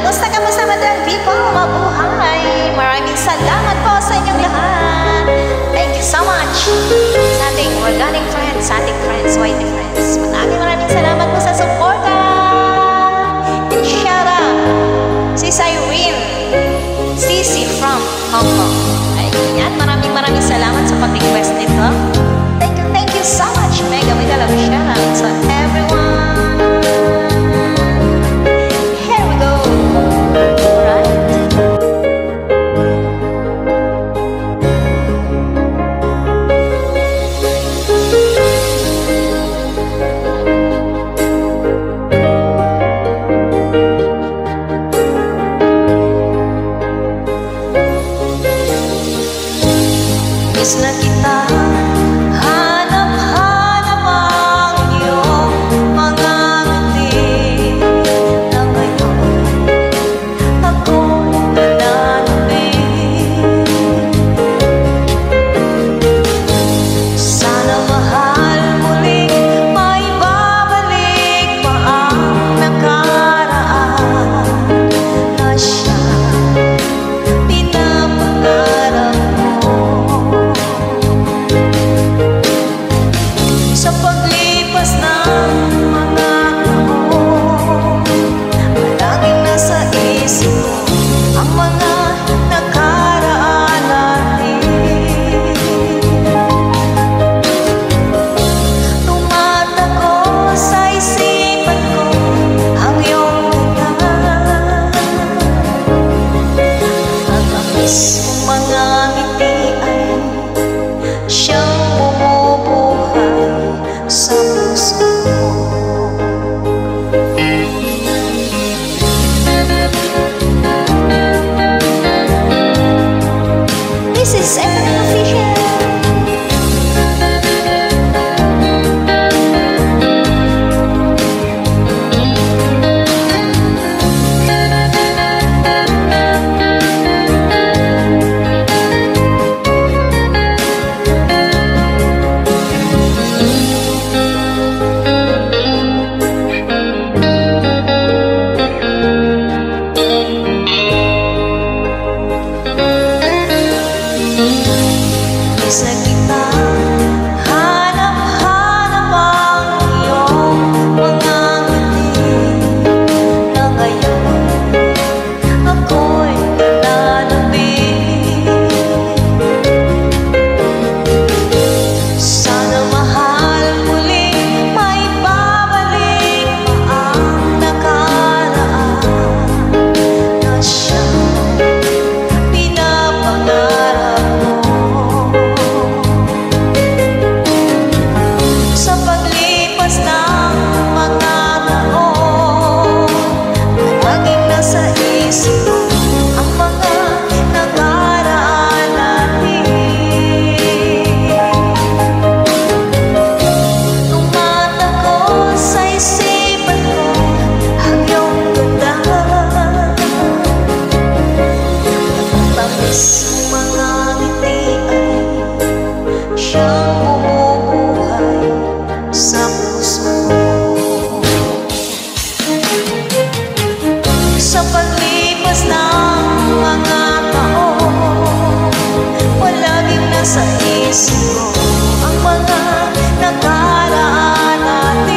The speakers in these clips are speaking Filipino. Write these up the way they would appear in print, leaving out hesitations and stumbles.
Kamusta, kamusta Madlang people? Mabuhay! Maraming salamat po sa inyong lahat. Thank you so much sa ating organic friends, sa ating friends, whitey friends. Maraming salamat po sa suporta. And shout out si Irene Cici from Hong Kong. Ayan, maraming salamat sa pag-request nito. Thank you so much. Mega love shout out to everyone. Miss na kita, hanap-hanap ang iyong mga ngiti na ngayon ako'y nananabik. Sana mahal muling may babalik pa ang nakaraan na siya pinapangarap mo. Sa paglipas ng mga taon, palaging nasa isip ko ang mga nakaraan natin. Tumatakbo sa isipan ko ang iyong ganda. Ang tamis mong mga ngiti ay siyang bumubuhay sa puso ko. This is Emily Official. Sa kita, hanap-hanap ang iyong mga ngiti na ngayon ako'y nananabik. Sana mahal muling may babalik pa ang nakaraan na siyang pinapangarap mo. Sa paglipas ng mga taon, palaging nasa isip ko ang mga nakaraan natin. Tumatakbo sa isipan ko ang iyong ganda. Ang tamis ng mga ngiti ay siyang bumubuhay sa puso ko. Sa paglipas ng mga taon, palaging nasa isip ko ang mga nakaraan natin.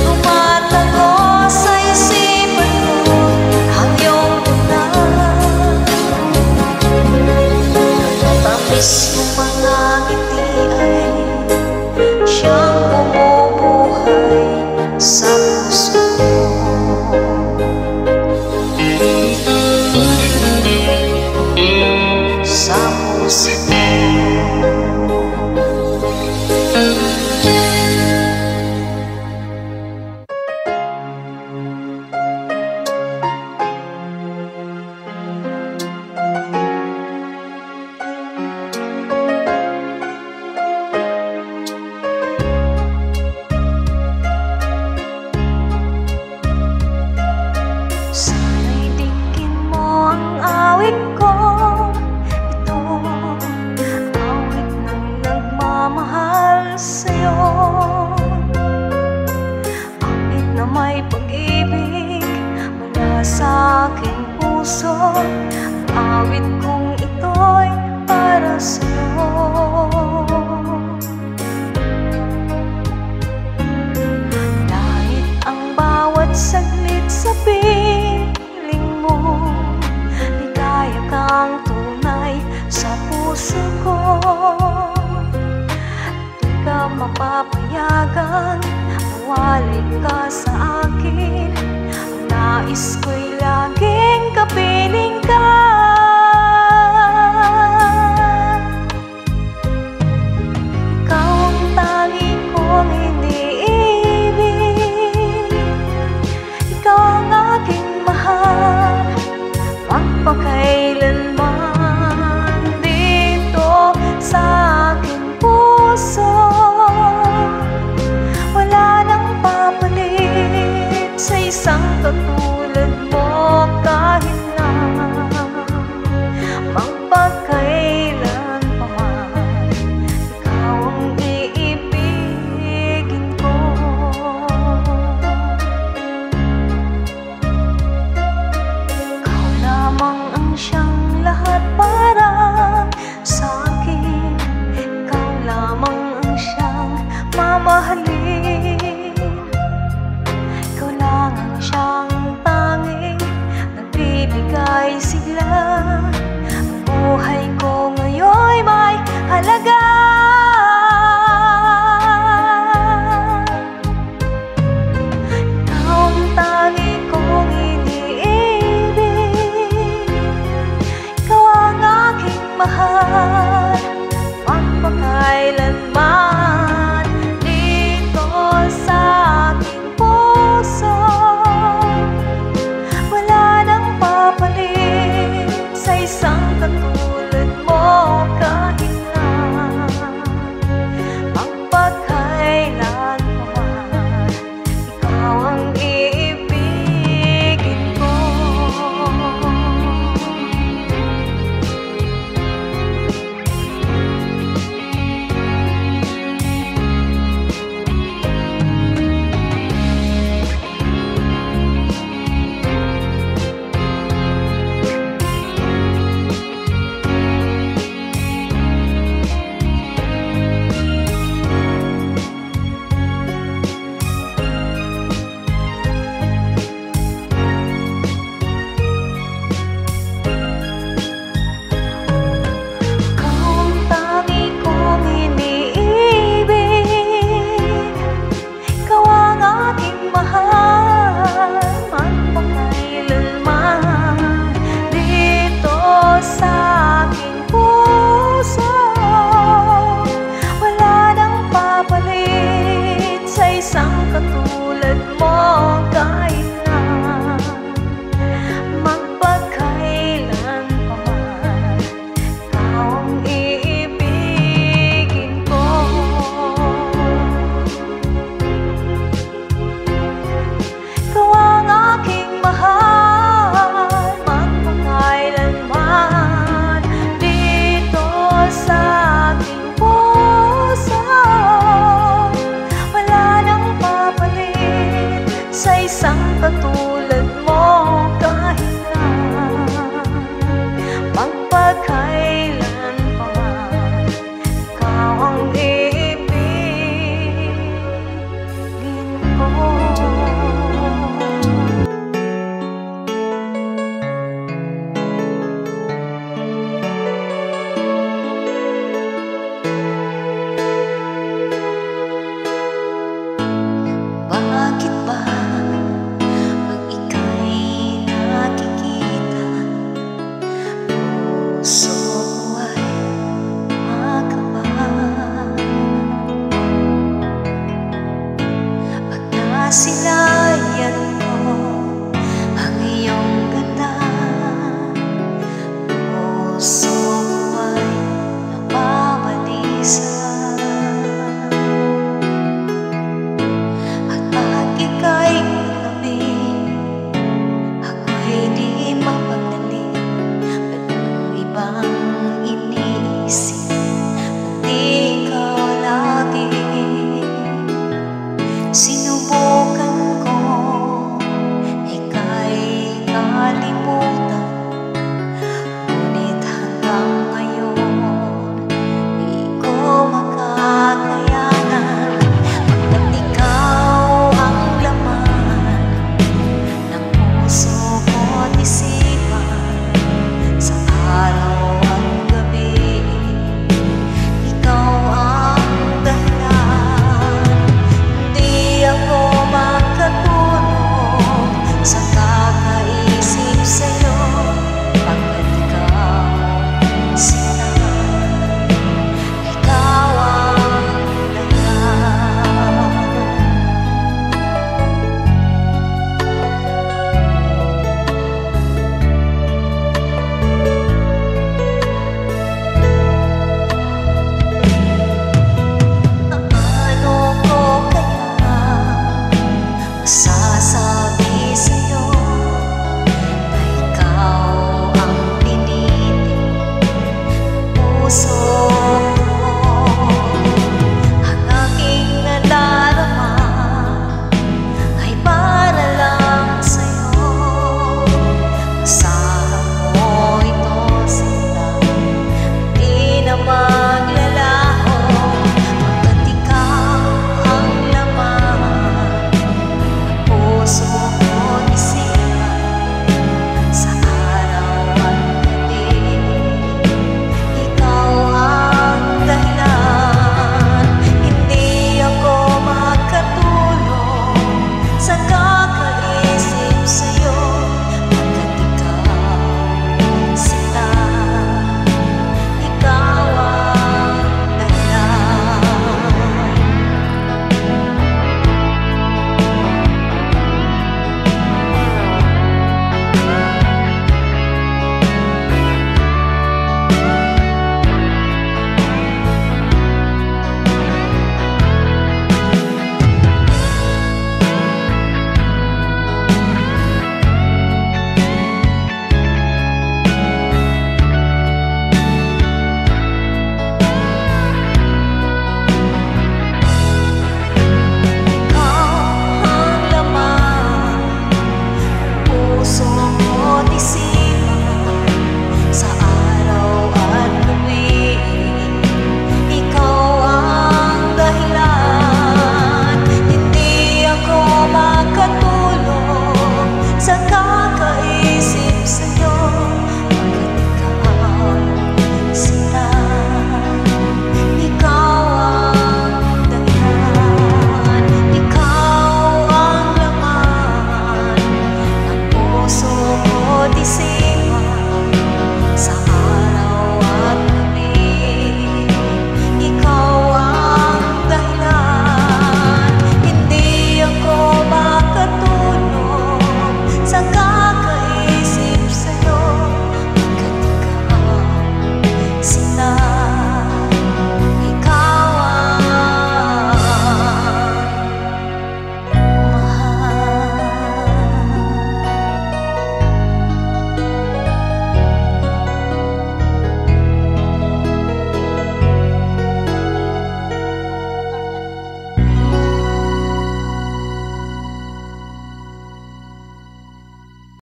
Tumatakbo sa isipan ko ang iyong ganda. Ang tamis ng mga ngiti ay siyang bumubuhay sa puso ko. Sa puso ko. puso. Awit kong ito'y para sa'yo. Lahit ang bawat saglit sa piling mo, ligaya kang tunay sa puso ko. Di ka mapapayagan, mawalay ka sa akin. Ang nais ko'y laging kapiling ka. Ikaw ang tangi kong iniibig, ikaw ang aking mahal, magpakailanman dito sa aking puso. Wala nang papalit sa isang katulad mo kahit na magpakailan pa man. Ikaw ang iibigin ko. Ikaw lamang ang siyang lahat para sa akin. Ikaw lamang ang siyang mamahalin. Ikaw lang ang siyang tanging nagbibigay sigla. Ang buhay ko ngayon'y may halaga. Ikaw ang tangi kong iniibig, ikaw ang aking mahal, magpakailanman dito sa aking puso. Wala nang papalit sa isang katulad mo kahit na magpakailan pa man. Ikaw ang iibigin ko. Katulad mo kahit na magpakailan pa man. Ikaw ang iibigin ko. Ikaw ang aking mahal, magpakailanman dito sa aking puso. Sa isang katulad mo kahit na magpakailan pa man. Ikaw ang iibigin ko. Bakit ba pag ika'y nakikita, puso ko ay makaba? Pag nasilayan ko ang iyong ganda, puso ko ay napabalisa. Ika'y katabi, ako'y di mapagdali. Walang ibang iniisip, kundi ikaw lagi. Sinubukan sa